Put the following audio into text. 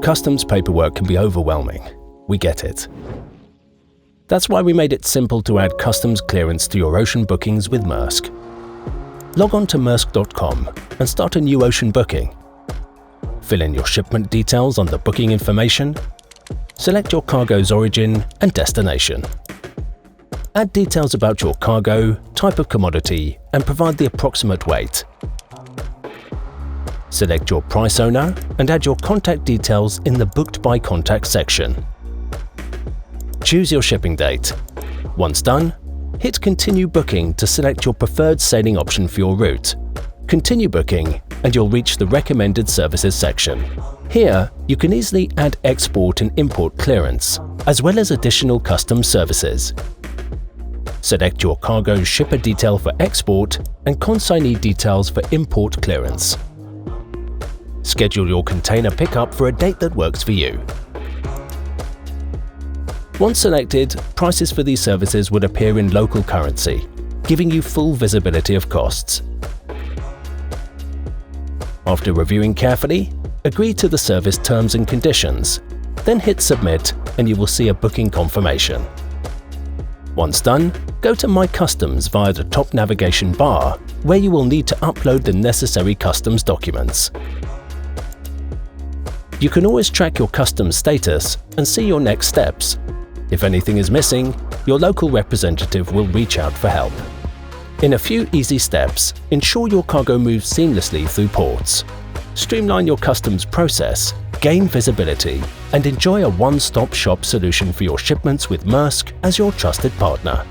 Customs paperwork can be overwhelming. We get it. That's why we made it simple to add customs clearance to your ocean bookings with Maersk. Log on to maersk.com and start a new ocean booking. Fill in your shipment details on the booking information. Select your cargo's origin and destination. Add details about your cargo, type of commodity, and provide the approximate weight. Select your price owner and add your contact details in the Booked by Contact section. Choose your shipping date. Once done, hit Continue Booking to select your preferred sailing option for your route. Continue booking and you'll reach the Recommended Services section. Here, you can easily add export and import clearance, as well as additional customs services. Select your cargo's shipper detail for export and consignee details for import clearance. Schedule your container pickup for a date that works for you. Once selected, prices for these services would appear in local currency, giving you full visibility of costs. After reviewing carefully, agree to the service terms and conditions, then hit Submit and you will see a booking confirmation. Once done, go to My Customs via the top navigation bar, where you will need to upload the necessary customs documents. You can always track your customs status and see your next steps. If anything is missing, your local representative will reach out for help. In a few easy steps, ensure your cargo moves seamlessly through ports. Streamline your customs process, gain visibility, and enjoy a one-stop shop solution for your shipments with Maersk as your trusted partner.